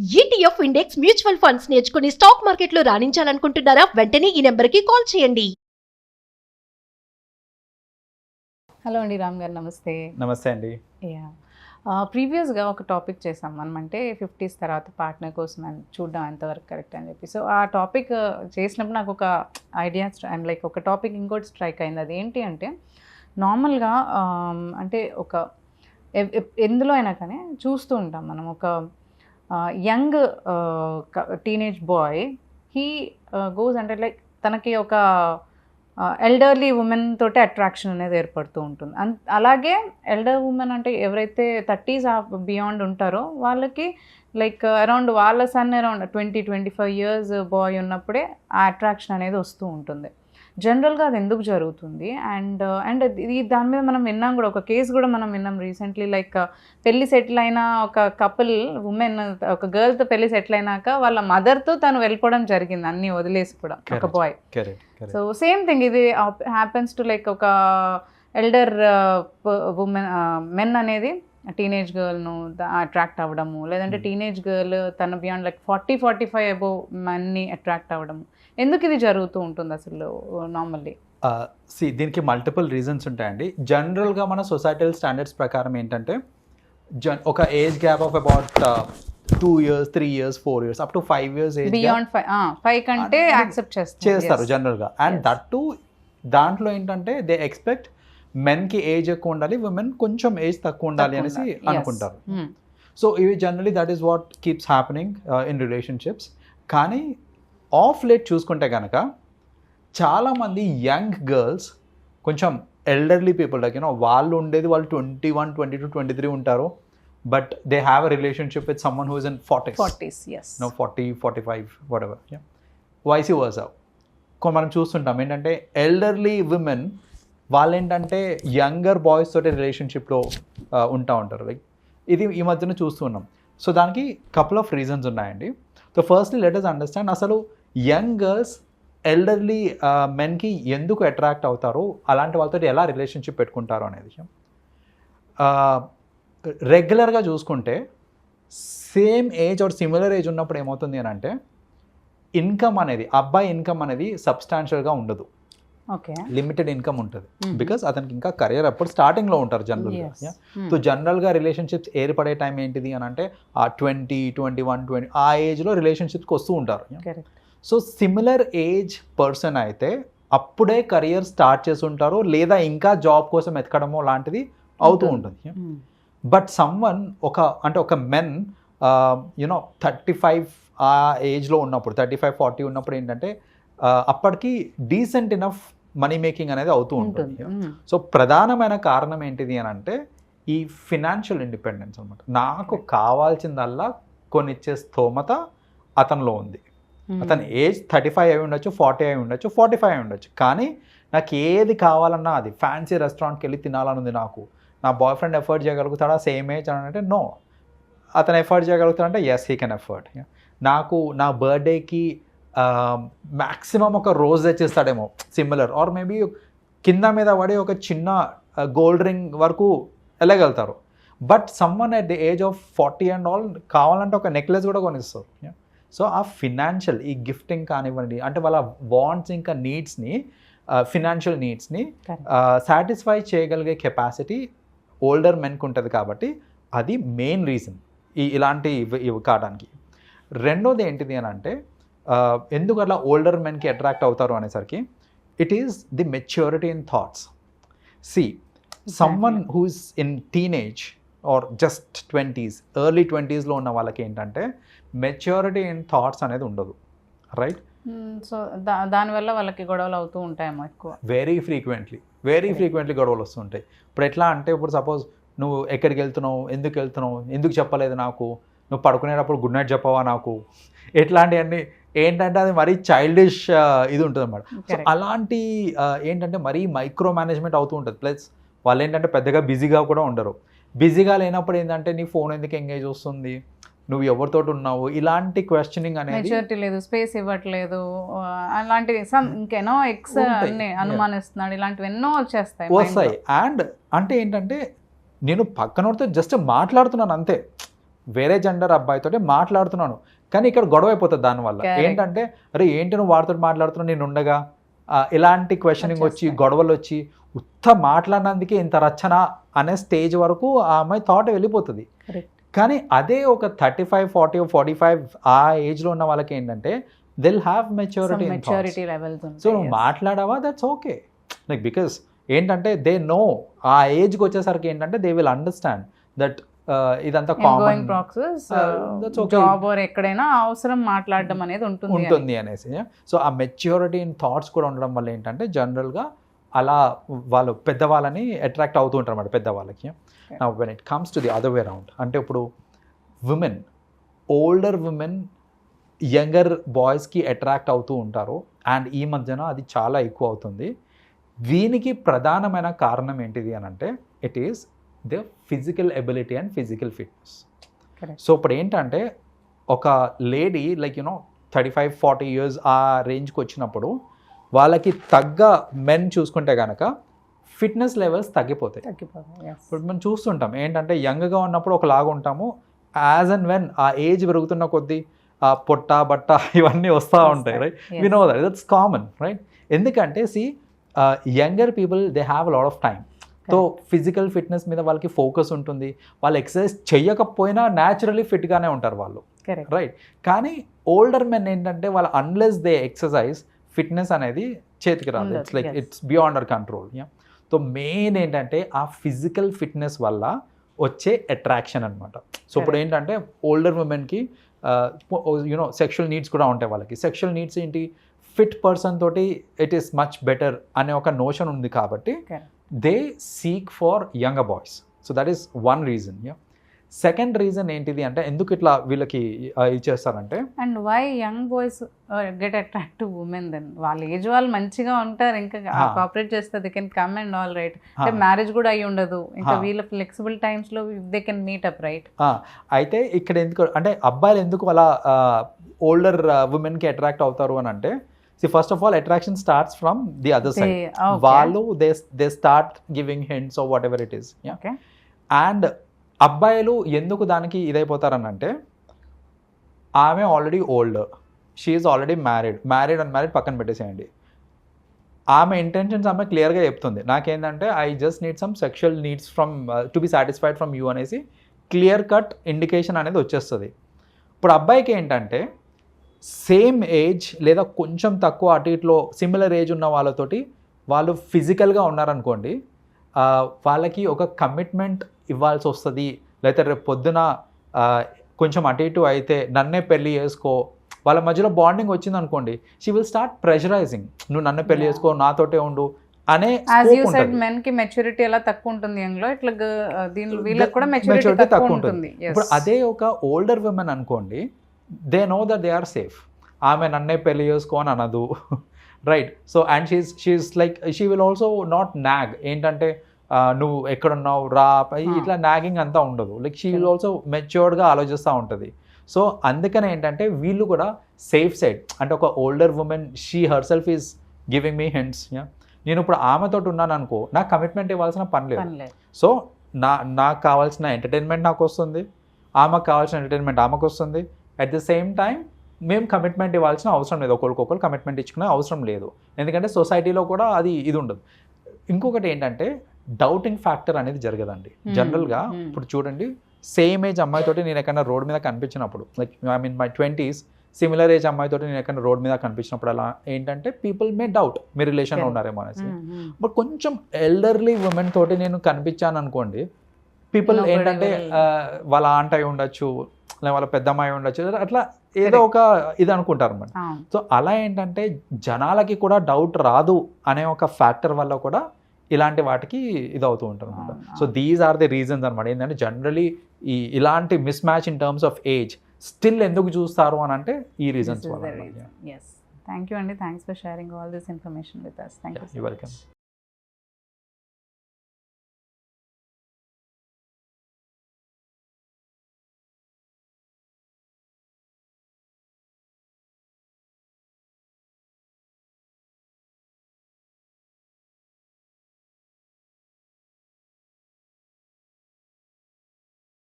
ETF index mutual funds నేర్చుకుని stock మార్కెట్లో రాణించాలనుకుంటున్నారా? వెంటనే ఈ నెంబర్కి కాల్ చేయండి. హలో అండి, రామ్ గారు నమస్తే. నమస్తే అండి. యా ప్రీవియస్గా ఒక టాపిక్ చేసాం మనం, అంటే 50s తర్వాత పార్ట్నర్ కోసం అని చూడడం ఎంతవరకు కరెక్ట్ అని చెప్పి. సో ఆ టాపిక్ చేసినప్పుడు నాకు ఒక ఐడియా ఐమ్ లైక్ ఒక టాపిక్ ఇంకోటి స్ట్రైక్ అయింది. అది ఏంటి అంటే నార్మల్గా అంటే ఒక ఎందులో అయినా కానీ చూస్తూ ఉంటాం మనం, ఒక young teenage bye he goes అంటే లైక్ తనకి ఒక ఎల్డర్లీ ఉమెన్ తోటి అట్రాక్షన్ అనేది ఏర్పడుతూ ఉంటుంది. అలాగే ఎల్డర్ ఉమెన్ అంటే ఎవరైతే 30s బియాండ్ ఉంటారో వాళ్ళకి లైక్ అరౌండ్ వాళ్ళ సన్ అరౌండ్ 20-25 years బాయ్ ఉన్నప్పుడే ఆ అట్రాక్షన్ అనేది వస్తూ ఉంటుంది. జనరల్గా అది ఎందుకు జరుగుతుంది? అండ్ దాని మీద మనం విన్నాం కూడా, ఒక కేసు కూడా మనం విన్నాం రీసెంట్లీ. లైక్ పెళ్లి సెటిల్ అయిన ఒక కపుల్ ఉమెన్, ఒక గర్ల్తో పెళ్లి సెటిల్ అయినాక వాళ్ళ మదర్తో తను వెళ్ళిపోవడం జరిగింది, అన్నీ వదిలేసి కూడా, ఒక బాయ్. సో సేమ్ థింగ్ ఇది హ్యాపెన్స్ టు లైక్ ఒక ఎల్డర్ ఉమెన్ మెన్ అనేది టీనేజ్ గర్ల్ను అట్రాక్ట్ అవ్వడము, లేదంటే టీనేజ్ గర్ల్ తన బియాండ్ లైక్ 40-45 అబోవ్ మెన్ని అట్రాక్ట్ అవ్వడము. ఎందుకు ఇది జరుగుతూ ఉంటుంది అసలు నార్మల్లీ? దీనికి మల్టిపుల్ రీజన్స్ ఉంటాయండి. జనరల్గా మన సొసైటల్ స్టాండర్డ్స్ ప్రకారం ఏంటంటే ఒక age gap of about 2 years, 3 years, 4 years, up to 5 years age beyond 5 కంటే యాక్సెప్ట్ చేస్తారు జనరల్గా. అండ్ దట్ టు దాంట్లో ఏంటంటే దే ఎక్స్పెక్ట్ మెన్కి ఏజ్ ఎక్కువ ఉండాలి, ఉమెన్ కొంచెం ఏజ్ తక్కువ ఉండాలి అనేసి అనుకుంటారు. సో ఇవి generally that is what keeps happening in relationships. కానీ ఆఫ్ లేట్ చూసుకుంటే కనుక చాలామంది యంగ్ గర్ల్స్ కొంచెం ఎల్డర్లీ పీపుల్ లైక్ వాళ్ళు ఉండేది వాళ్ళు 21, 22, 23 ఉంటారు, but they have a relationship with someone who is in 40s, yes, 40, 45 whatever, vice versa. మనం చూస్తుంటాం ఏంటంటే ఎల్డర్లీ విమెన్ వాళ్ళు ఏంటంటే యంగర్ బాయ్స్ తోటి రిలేషన్షిప్లో ఉంటా ఉంటారు. లైక్ ఇది ఈ మధ్యన చూస్తున్నాం. సో దానికి కపుల్ ఆఫ్ రీజన్స్ ఉన్నాయండి. So firstly let us understand అసలు యంగ్ గర్ల్స్ ఎల్డర్లీ మెన్కి ఎందుకు అట్రాక్ట్ అవుతారు, అలాంటి వాళ్ళతో ఎలా రిలేషన్షిప్ పెట్టుకుంటారు అనే విషయం. రెగ్యులర్గా చూసుకుంటే same age or similar age ఉన్నప్పుడు ఏమవుతుంది అని అంటే ఇన్కమ్ అనేది, అబ్బాయి ఇన్కమ్ అనేది సబ్స్టాన్షియల్గా ఉండదు, లిమిటెడ్ ఇన్కమ్ ఉంటుంది. బికాస్ అతనికి ఇంకా కెరియర్ అప్పుడు స్టార్టింగ్లో ఉంటారు జనరల్గా. సో జనరల్గా రిలేషన్షిప్స్ ఏర్పడే టైం ఏంటిది అని అంటే ఆ 20, 21, 20 ఆ ఏజ్లో రిలేషన్షిప్స్కి వస్తూ ఉంటారు. సో సిమిలర్ ఏజ్ పర్సన్ అయితే అప్పుడే కెరియర్ స్టార్ట్ చేసి ఉంటారు, లేదా ఇంకా జాబ్ కోసం ఎతకడమో లాంటిది అవుతూ ఉంటుంది. బట్ సమ్వన్ ఒక మెన్ 35 ఆ ఏజ్లో ఉన్నప్పుడు, 35-40 ఉన్నప్పుడు ఏంటంటే అప్పటికి డీసెంట్ ఇనఫ్ మనీ మేకింగ్ అనేది అవుతూ ఉంటుంది. సో ప్రధానమైన కారణం ఏంటిది అని అంటే ఈ ఫినాన్షియల్ ఇండిపెండెన్స్ అనమాట. నాకు కావాల్సిందల్లా కొనిచ్చే స్తోమత అతనిలో ఉంది. అతని ఏజ్ 35 అయి ఉండొచ్చు, 40 అయి ఉండొచ్చు, 45 అయి ఉండొచ్చు, కానీ నాకు ఏది కావాలన్నా అది ఫ్యాన్సీ రెస్టారెంట్కి వెళ్ళి తినాలని ఉంది నాకు. నా బాయ్ ఫ్రెండ్ ఎఫర్ట్ చేయగలుగుతాడా సేమ్ ఏజ్ అని అంటే నో. అతను ఎఫర్ట్ చేయగలుగుతాడంటే ఎస్ హీ కెన్ ఎఫర్ట్. నాకు నా బర్త్డేకి మ్యాక్సిమం ఒక రోజ్ తెచ్చిస్తాడేమో సిమిలర్, ఆర్ మేబీ కింద మీద పడి ఒక చిన్న గోల్డ్ రింగ్ వరకు వెళ్ళగలుగుతారు. But someone at the age of 40 and all కావాలంటే ఒక నెక్లెస్ కూడా కొనిస్తారు. సో ఆ ఫినాన్షియల్ ఈ గిఫ్టింగ్ కానివ్వండి, అంటే వాళ్ళ వాంట్స్ ఇంకా నీడ్స్ని, ఫినాన్షియల్ నీడ్స్ని సాటిస్ఫై చేయగలిగే కెపాసిటీ ఓల్డర్ మెన్కి ఉంటుంది. కాబట్టి అది మెయిన్ రీజన్ ఇలాంటి ఇవి కావడానికి. రెండోది ఏంటిది అని అంటే ఎందుకు అట్లా ఓల్డర్ మెన్కి అట్రాక్ట్ అవుతారు అనేసరికి it is the maturity in thoughts. See someone who is in teenage or just 20s, early 20sలో ఉన్న వాళ్ళకి ఏంటంటే మెచ్యూరిటీ ఇన్ థాట్స్ అనేది ఉండదు, రైట్? సో దానివల్ల వాళ్ళకి గొడవలు అవుతూ ఉంటాయేమో ఎక్కువ. వెరీ ఫ్రీక్వెంట్లీ గొడవలు వస్తుంటాయి. ఇప్పుడు ఎట్లా అంటే ఇప్పుడు సపోజ్ నువ్వు ఎక్కడికి వెళ్తున్నావు, ఎందుకు చెప్పలేదు నాకు, నువ్వు పడుకునేటప్పుడు గుడ్ నైట్ చెప్పవా నాకు, ఇట్లాంటివన్నీ ఏంటంటే అది మరీ చైల్డిష్ ఇది ఉంటుంది అన్నమాట. సో అలాంటి ఏంటంటే మరీ మైక్రో మేనేజ్మెంట్ అవుతూ ఉంటుంది. ప్లస్ వాళ్ళు ఏంటంటే పెద్దగా బిజీగా కూడా ఉండరు. బిజీగా లేనప్పుడు ఏంటంటే నీ ఫోన్ ఎందుకు ఎంగేజ్ వస్తుంది, నువ్వు ఎవరితో ఉన్నావు, ఇలాంటి క్వశ్చనింగ్ అనేది, మెచ్యూరిటీ లేదు, స్పేస్ ఇవ్వట్లేదు, అలాంటివి ఇంకెన్నో అనుమానిస్తున్నాడు, ఇలాంటివి ఎన్నో వస్తాయి. అండ్ అంటే ఏంటంటే నేను పక్కనతో జస్ట్ మాట్లాడుతున్నాను అంతే, వేరే జెండర్ అబ్బాయితోటి మాట్లాడుతున్నాను, కానీ ఇక్కడ గొడవ అయిపోతుంది దానివల్ల. Correct. ఏంటంటే అరే ఏంటి నువ్వు వాడితో మాట్లాడుతున్నావు నేను ఉండగా, ఇలాంటి క్వశ్చనింగ్ వచ్చి గొడవలు వచ్చి ఉత్త మాట్లాడినందుకే ఇంత రచన అనే స్టేజ్ వరకు ఆ అమ్మాయి థాట్ వెళ్ళిపోతుంది. Correct. కానీ అదే ఒక 35, 40, 45 ఆ ఏజ్లో ఉన్న వాళ్ళకి ఏంటంటే Dil have maturity maturity levels so నువ్వు మాట్లాడావా దట్స్ ఓకే, లైక్ బికాస్ ఏంటంటే దే నో ఆ ఏజ్కి వచ్చేసరికి ఏంటంటే దే విల్ అండర్స్టాండ్ దట్ ఇదంతా common process that's okay. Job or ఎక్కడైనా అవసరం మాట్లాడడం అనేది ఉంటుంది అనేసి. సో ఆ మెచ్యూరిటీ ఇన్ థాట్స్ కూడా ఉండడం వల్ల ఏంటంటే జనరల్గా అలా వాళ్ళు పెద్దవాళ్ళని అట్రాక్ట్ అవుతూ ఉంటారు అన్నమాట పెద్దవాళ్ళకి. నా when it comes to the other way round, అంటే ఇప్పుడు ఉమెన్, ఓల్డర్ ఉమెన్ యంగర్ బాయ్స్కి అట్రాక్ట్ అవుతూ ఉంటారు, అండ్ ఈ మధ్యన అది చాలా ఎక్కువ అవుతుంది. దీనికి ప్రధానమైన కారణం ఏంటిది అని అంటే it is the physical ability and physical fitness. So ఇప్పుడు ఏంటంటే ఒక లేడీ లైక్ 35-40 years ఆ రేంజ్కి వచ్చినప్పుడు వాళ్ళకి తగ్గ మెన్ చూసుకుంటే కనుక ఫిట్నెస్ లెవెల్స్ తగ్గిపోతాయి. ఇప్పుడు మనం చూస్తుంటాం ఏంటంటే యంగ్గా ఉన్నప్పుడు ఒకలాగా ఉంటాము, యాజ్ అండ్ వెన్ ఆ ఏజ్ పెరుగుతున్న కొద్దీ ఆ పొట్ట బట్ట ఇవన్నీ వస్తూ ఉంటాయి, right? We know that that's common, right? ఎందుకంటే younger people they have lot of time. So physical fitness మీద వాళ్ళకి ఫోకస్ ఉంటుంది, వాళ్ళు ఎక్సర్సైజ్ చేయకపోయినా న్యాచురలీ ఫిట్గానే ఉంటారు వాళ్ళు, రైట్? కానీ ఓల్డర్ మెన్ ఏంటంటే వాళ్ళు అన్లెస్ దే ఎక్సర్సైజ్ ఫిట్నెస్ అనేది చేతికి రాదు, it's like it's beyond our control. So main ఏంటంటే ఆ ఫిజికల్ ఫిట్నెస్ వల్ల వచ్చే అట్రాక్షన్ అనమాట. సో ఇప్పుడు ఏంటంటే ఓల్డర్ ఉమెన్కి సెక్షువల్ నీడ్స్ కూడా ఉంటాయి వాళ్ళకి. సెక్షువల్ నీడ్స్ ఏంటి, ఫిట్ పర్సన్ తోటి ఇట్ ఈస్ మచ్ బెటర్ అనే ఒక నోషన్ ఉంది కాబట్టి they seek for younger boys. So that is one reason. Second reason ఏంటిది అంటే ఎందుకు ఇట్లా వీళ్ళకి ఇచ్చేస్తారంటే, and why young boys get attract to women then? వాళ్ళ ఏజ్ వాళ్ళు మంచిగా ఉంటారు, ఇంకా కోఆపరేట్ చేస్తారు, they can come and all right, అంటే మ్యారేజ్ కూడా అయ్యి ఉండదు, ఇంకా వీళ్ళ ఫ్లెక్సిబుల్ టైమ్స్ లో they can meet up, right? అయితే ఇక్కడ ఎందుకు అంటే అబ్బాయిలు ఎందుకు అలా ఓల్డర్ ఉమెన్కి అట్రాక్ట్ అవుతారు అని అంటే, first of all attraction starts from the other side. వాళ్ళు they start giving hints of whatever it is. And అబ్బాయిలు ఎందుకు దానికి ఇదైపోతారని అంటే, ఆమె already old, she is already married పక్కన పెట్టేసేయండి, ఆమె ఇంటెన్షన్స్ ఆమె క్లియర్గా చెప్తుంది, నాకేంటంటే I just need some sexual needs from to be satisfied from you అనేసి క్లియర్ కట్ ఇండికేషన్ అనేది వచ్చేస్తుంది. ఇప్పుడు అబ్బాయికి ఏంటంటే సేమ్ ఏజ్ లేదా కొంచెం తక్కువ అటు ఇట్లో సిమిలర్ ఏజ్ ఉన్న వాళ్ళతోటి వాళ్ళు ఫిజికల్గా ఉన్నారనుకోండి, వాళ్ళకి ఒక కమిట్మెంట్ ఇవ్వాల్సి వస్తుంది, లేకపోతే రేపు పొద్దున కొంచెం అటు ఇటు అయితే నన్నే పెళ్ళి చేసుకో, వాళ్ళ మధ్యలో బాండింగ్ వచ్చింది అనుకోండి, షీ విల్ స్టార్ట్ ప్రెషరైజింగ్, నువ్వు నన్ను పెళ్లి చేసుకో, నాతోటే ఉండు అనే. మెన్ కి మెచ్యూరిటీ ఎలా తక్కువ ఉంటుంది యంగ్ లో, ఇట్లా వీళ్ళకి కూడా మెచ్యూరిటీ తక్కువ ఉంటుంది. ఇప్పుడు అదే ఒక ఓల్డర్ విమెన్ అనుకోండి, they know that they are safe, ఆమె నన్నే పెళ్లి చేసుకో అని అనదు, right? So and she is like she will also not nag, ఏంటంటే నువ్వు ఎక్కడున్నావు రా ఇట్లా నాగింగ్ అంతా ఉండదు, లైక్ షీ విల్ ఆల్సో మెచ్యూర్డ్గా ఆలోచిస్తూ ఉంటుంది. సో అందుకనే ఏంటంటే వీళ్ళు కూడా సేఫ్ సైడ్, అంటే ఒక older women she her self is giving me hints. నేను ఇప్పుడు ఆమెతో ఉన్నాను అనుకో, నాకు కమిట్మెంట్ ఇవ్వాల్సిన పని లేదు. సో నాకు కావాల్సిన ఎంటర్టైన్మెంట్ నాకు వస్తుంది, ఆమెకు కావాల్సిన ఎంటర్టైన్మెంట్ ఆమెకు వస్తుంది. అట్ ద సేమ్ టైం మేము కమిట్మెంట్ ఇవ్వాల్సిన అవసరం లేదు, ఒకరికొకరు కమిట్మెంట్ ఇచ్చుకునే అవసరం లేదు, ఎందుకంటే సొసైటీలో కూడా అది ఇది ఉండదు. ఇంకొకటి ఏంటంటే డౌటింగ్ ఫ్యాక్టర్ అనేది జరగదండి జనరల్గా. ఇప్పుడు చూడండి, సేమ్ ఏజ్ అమ్మాయితోటి నేను ఎక్కడైనా రోడ్ మీద కనిపించినప్పుడు, like I mean my 20s, similar age అమ్మాయితోటి నేను ఎక్కడైనా రోడ్ మీద కనిపించినప్పుడు అలా ఏంటంటే పీపుల్ మే డౌట్ మీ రిలేషన్లో ఉన్నారేమో అనేసి. బట్ కొంచెం ఎల్డర్లీ ఉమెన్ తోటి నేను కనిపించాను అనుకోండి, పీపుల్ ఏంటంటే వాళ్ళ ఆంట్ అయి ఉండొచ్చు, లేదా వాళ్ళ పెద్దమ్మాయి ఉండొచ్చు, అట్లా ఏదో ఒక ఇది అనుకుంటారు అన్నమాట. సో అలా ఏంటంటే జనాలకి కూడా డౌట్ రాదు అనే ఒక ఫ్యాక్టర్ వల్ల కూడా ఇలాంటి వాటికి ఇది అవుతూ ఉంటారు అనమాట. So these are the reasons అనమాట. ఏంటంటే జనరలీ ఇలాంటి mismatch in terms of age still ఎందుకు చూస్తారు అని అంటే ఈ రీజన్స్ వల్ల. థ్యాంక్ యూ అండి, thanks for sharing all this information with us. Thank you. You're welcome.